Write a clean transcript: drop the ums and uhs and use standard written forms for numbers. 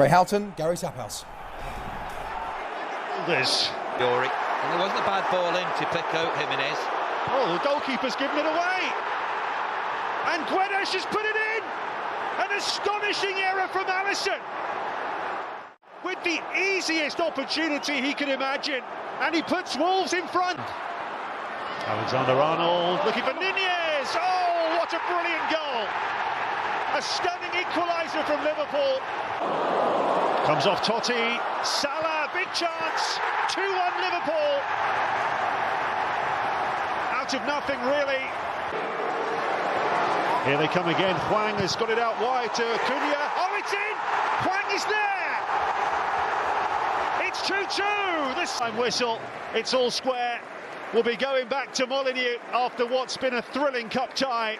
Ray Houghton, Gary Saphouse. This. Yori. And there wasn't a bad ball in to pick out Jimenez. Oh, the goalkeeper's given it away. And Guedes has put it in. An astonishing error from Alisson. With the easiest opportunity he could imagine. And he puts Wolves in front. Alexander-Arnold looking for Nunez. Oh, what a brilliant goal. A stunning equaliser from Liverpool. Comes off Totti. Salah, big chance. 2-1 Liverpool. Out of nothing, really. Here they come again. Hwang has got it out wide to Cunha. Oh, it's in! Hwang is there! It's 2-2. This time whistle. It's all square. We'll be going back to Molineux after what's been a thrilling cup tie.